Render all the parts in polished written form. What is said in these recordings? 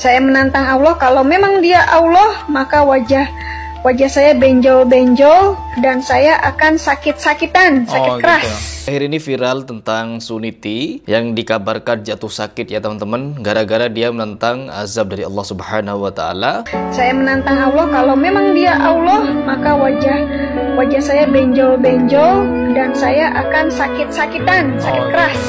Saya menantang Allah, kalau memang dia Allah, maka wajah saya benjol-benjol dan saya akan sakit-sakitan, sakit keras. Gitu. Akhir ini viral tentang Suniti yang dikabarkan jatuh sakit ya teman-teman, gara-gara dia menentang azab dari Allah Subhanahu wa taala. Saya menantang Allah, kalau memang dia Allah, maka wajah saya benjol-benjol dan saya akan sakit-sakitan, sakit keras.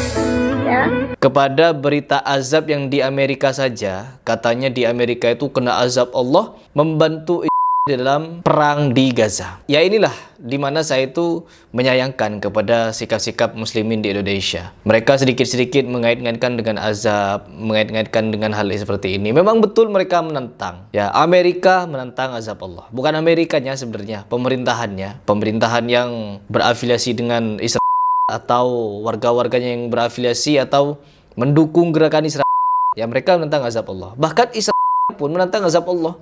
Ya. Kepada berita azab yang di Amerika saja, katanya di Amerika itu kena azab Allah membantu dalam perang di Gaza. Ya inilah dimana saya itu menyayangkan kepada sikap-sikap muslimin di Indonesia. Mereka sedikit-sedikit mengait-ngaitkan dengan azab, mengait-ngaitkan dengan hal seperti ini. Memang betul mereka menentang. Ya, Amerika menentang azab Allah. Bukan Amerikanya sebenarnya, pemerintahannya. Pemerintahan yang berafiliasi dengan Israel atau warga-warganya yang berafiliasi atau mendukung gerakan Israel. Ya, mereka menentang azab Allah. Bahkan Israel pun menentang azab Allah.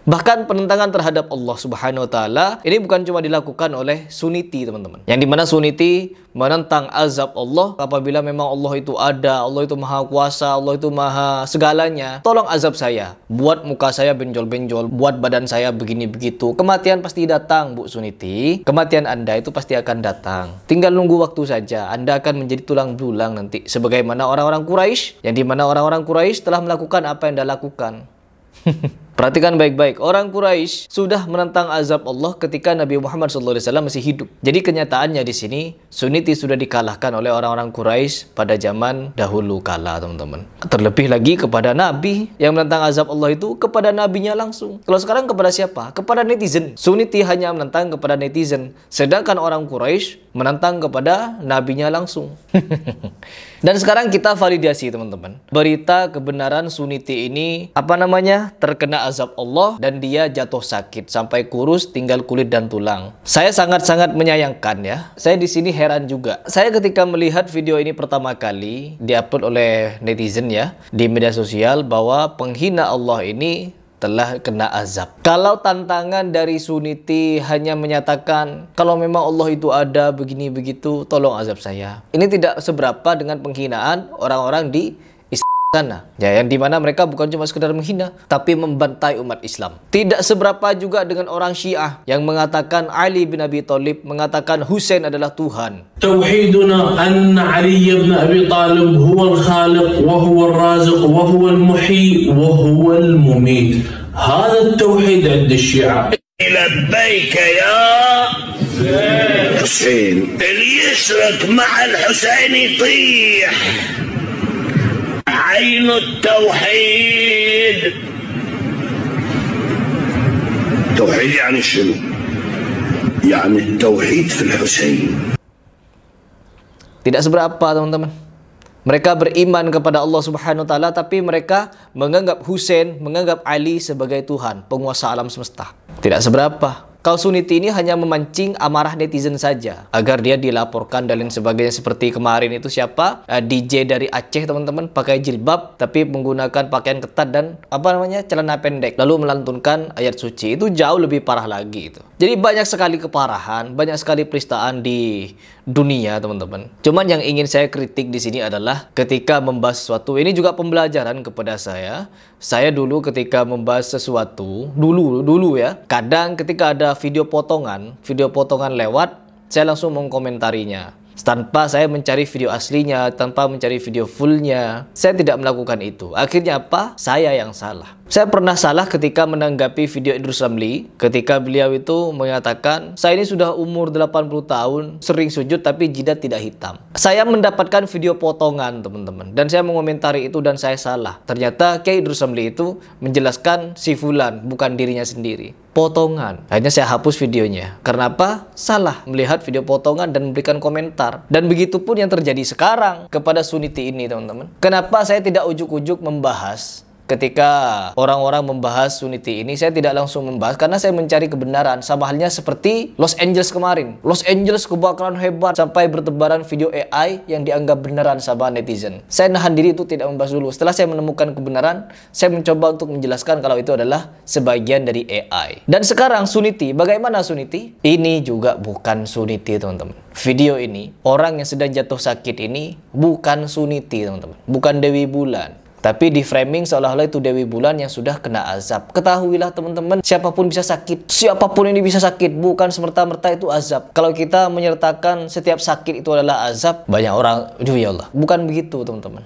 Bahkan penentangan terhadap Allah Subhanahu wa taala ini bukan cuma dilakukan oleh Suniti, teman-teman. Yang dimana Suniti menentang azab Allah apabila memang Allah itu ada, Allah itu maha kuasa, Allah itu maha segalanya. Tolong azab saya, buat muka saya benjol-benjol, buat badan saya begini begitu. Kematian pasti datang, Bu Suniti. Kematian Anda itu pasti akan datang. Tinggal nunggu waktu saja. Anda akan menjadi tulang belulang nanti, sebagaimana orang-orang Quraisy, yang dimana orang-orang Quraisy telah melakukan apa yang Anda lakukan. Perhatikan baik-baik, orang Quraisy sudah menentang azab Allah ketika Nabi Muhammad SAW masih hidup. Jadi kenyataannya di sini, Suniti sudah dikalahkan oleh orang-orang Quraisy pada zaman dahulu kala, teman-teman. Terlebih lagi kepada Nabi yang menentang azab Allah itu kepada nabinya langsung. Kalau sekarang kepada siapa? Kepada netizen. Suniti hanya menentang kepada netizen, sedangkan orang Quraisy menentang kepada nabinya langsung. Dan sekarang kita validasi, teman-teman. Berita kebenaran Suniti ini terkena azab Allah dan dia jatuh sakit sampai kurus tinggal kulit dan tulang. Saya sangat-sangat menyayangkan ya. Saya di sini heran juga. Saya ketika melihat video ini pertama kali diupload oleh netizen ya di media sosial bahwa penghina Allah ini telah kena azab. Kalau tantangan dari Suniti hanya menyatakan kalau memang Allah itu ada begini begitu, tolong azab saya. Ini tidak seberapa dengan penghinaan orang-orang di sana. Ya, yang dimana mereka bukan cuma sekedar menghina, tapi membantai umat Islam. Tidak seberapa juga dengan orang Syiah yang mengatakan Ali bin Abi Thalib, mengatakan Husain adalah Tuhan. Tauhiduna anna Ali bin Abi Thalib huwa al-khaliq wa huwa al-raziq wa huwa al-muhyi wa huwa al-mumit. Hada at-tauhid 'inda الشيعة. لبيك يا حسين. اللي يشرك مع الحسين يطيح. عين التوحيد. توحيد يعني شنو؟ يعني التوحيد في الحسين. Tidak seberapa, teman-teman. Mereka beriman kepada Allah Subhanahu wa taala, tapi mereka menganggap Husain, menganggap Ali sebagai Tuhan, penguasa alam semesta. Tidak seberapa. Kalau Suniti ini hanya memancing amarah netizen saja agar dia dilaporkan dan lain sebagainya, seperti kemarin itu siapa? DJ dari Aceh, teman-teman, pakai jilbab tapi menggunakan pakaian ketat dan celana pendek lalu melantunkan ayat suci. Itu jauh lebih parah lagi itu. Jadi banyak sekali keparahan, banyak sekali penistaan di dunia, teman-teman. Cuman yang ingin saya kritik di sini adalah ketika membahas sesuatu, ini juga pembelajaran kepada saya. Saya dulu ketika membahas sesuatu, dulu ya, kadang ketika ada video potongan lewat, saya langsung mengkomentarinya. Tanpa saya mencari video aslinya, tanpa mencari video fullnya, saya tidak melakukan itu. Akhirnya apa? Saya yang salah. Saya pernah salah ketika menanggapi video Idrus Ramli, ketika beliau itu mengatakan, saya ini sudah umur 80 tahun, sering sujud tapi jidat tidak hitam. Saya mendapatkan video potongan, teman-teman, dan saya mengomentari itu dan saya salah. Ternyata Kiai Idrus Ramli itu menjelaskan si fulan, bukan dirinya sendiri. Potongan. Akhirnya saya hapus videonya. Karena apa? Salah melihat video potongan dan memberikan komentar. Dan begitu pun yang terjadi sekarang kepada Suniti ini, teman-teman. Kenapa saya tidak ujuk-ujuk membahas? Ketika orang-orang membahas Suniti ini, saya tidak langsung membahas karena saya mencari kebenaran. Sama halnya seperti Los Angeles kemarin. Los Angeles kebakaran hebat sampai bertebaran video AI yang dianggap beneran sama netizen. Saya nahan diri itu tidak membahas dulu. Setelah saya menemukan kebenaran, saya mencoba untuk menjelaskan kalau itu adalah sebagian dari AI. Dan sekarang Suniti, bagaimana Suniti? Ini juga bukan Suniti, teman-teman. Video ini, orang yang sedang jatuh sakit ini bukan Suniti, teman-teman. Bukan Dewi Bulan. Tapi di framing seolah-olah itu Dewi Bulan yang sudah kena azab. Ketahuilah teman-teman, siapapun bisa sakit. Siapapun ini bisa sakit, bukan semerta-merta itu azab. Kalau kita menyertakan setiap sakit itu adalah azab, banyak orang, aduh ya Allah. Bukan begitu teman-teman.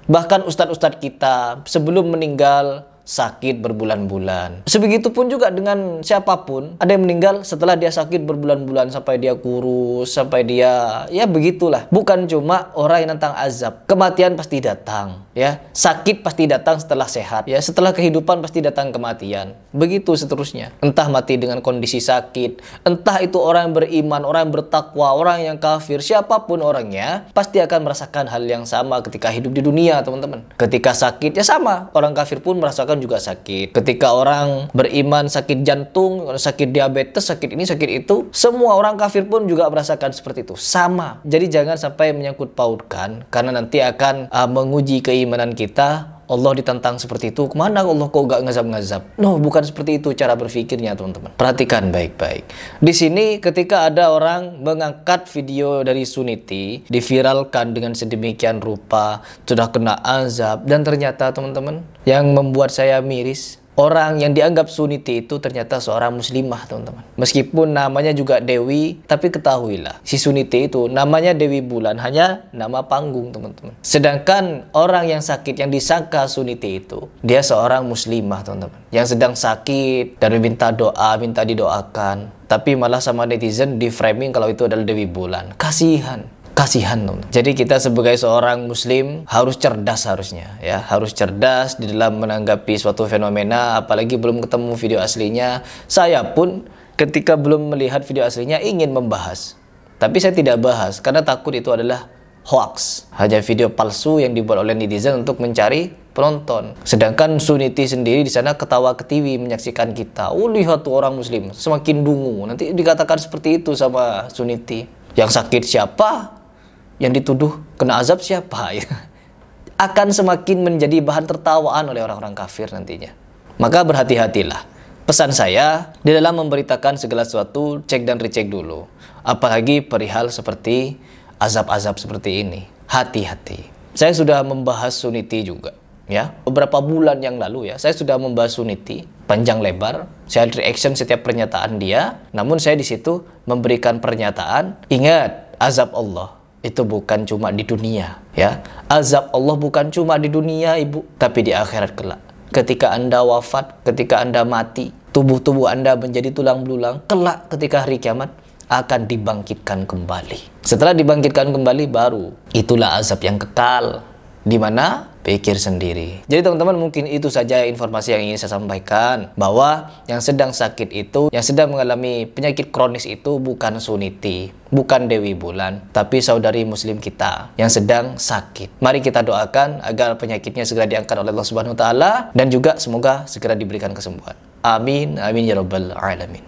Bahkan ustadz-ustadz kita sebelum meninggal sakit berbulan-bulan. Sebegitupun juga dengan siapapun. Ada yang meninggal setelah dia sakit berbulan-bulan, sampai dia kurus, sampai dia ya begitulah. Bukan cuma orang yang tentang azab. Kematian pasti datang, ya. Sakit pasti datang setelah sehat, ya. Setelah kehidupan pasti datang kematian. Begitu seterusnya. Entah mati dengan kondisi sakit, entah itu orang yang beriman, orang yang bertakwa, orang yang kafir, siapapun orangnya pasti akan merasakan hal yang sama ketika hidup di dunia, teman-teman. Ketika sakit ya sama, orang kafir pun merasakan juga sakit. Ketika orang beriman sakit jantung, sakit diabetes, sakit ini, sakit itu, semua orang kafir pun juga merasakan seperti itu. Sama. Jadi jangan sampai menyangkut pautkan, karena nanti akan menguji keimanan kita. Allah ditantang seperti itu, kemana Allah kok gak ngazab-ngazab? No, bukan seperti itu cara berpikirnya teman-teman. Perhatikan baik-baik. Di sini ketika ada orang mengangkat video dari Suniti, diviralkan dengan sedemikian rupa, sudah kena azab, dan ternyata teman-teman, yang membuat saya miris, orang yang dianggap Suniti itu ternyata seorang muslimah, teman-teman. Meskipun namanya juga Dewi, tapi ketahuilah, si Suniti itu namanya Dewi Bulan, hanya nama panggung, teman-teman. Sedangkan orang yang sakit, yang disangka Suniti itu, dia seorang muslimah, teman-teman. Yang sedang sakit, dan minta doa, minta didoakan. Tapi malah sama netizen di framing kalau itu adalah Dewi Bulan. Kasihan. Kasihan, teman. Jadi kita sebagai seorang muslim harus cerdas harusnya, ya, harus cerdas di dalam menanggapi suatu fenomena, apalagi belum ketemu video aslinya. Saya pun ketika belum melihat video aslinya ingin membahas, tapi saya tidak bahas karena takut itu adalah hoax, hanya video palsu yang dibuat oleh netizen untuk mencari penonton. Sedangkan Suniti sendiri di sana ketawa ketiwi menyaksikan kita. Oh, lihat tuh orang muslim semakin dungu. Nanti dikatakan seperti itu sama Suniti. Yang sakit siapa? Yang dituduh kena azab siapa? Akan semakin menjadi bahan tertawaan oleh orang-orang kafir nantinya. Maka berhati-hatilah. Pesan saya, di dalam memberitakan segala sesuatu, cek dan recheck dulu. Apalagi perihal seperti azab-azab seperti ini. Hati-hati. Saya sudah membahas Suniti juga, ya. Beberapa bulan yang lalu, ya, saya sudah membahas Suniti panjang lebar. Saya reaction setiap pernyataan dia. Namun saya di situ memberikan pernyataan, ingat, azab Allah itu bukan cuma di dunia, ya. Azab Allah bukan cuma di dunia, Ibu, tapi di akhirat kelak. Ketika Anda wafat, ketika Anda mati, tubuh-tubuh Anda menjadi tulang belulang, kelak ketika hari kiamat akan dibangkitkan kembali. Setelah dibangkitkan kembali, baru itulah azab yang kekal. Di mana? Pikir sendiri. Jadi teman-teman, mungkin itu saja informasi yang ingin saya sampaikan, bahwa yang sedang sakit itu, yang sedang mengalami penyakit kronis itu bukan Suniti, bukan Dewi Bulan, tapi saudari muslim kita yang sedang sakit. Mari kita doakan agar penyakitnya segera diangkat oleh Allah Subhanahu wa taala, dan juga semoga segera diberikan kesembuhan. Amin, amin ya rabbal alamin.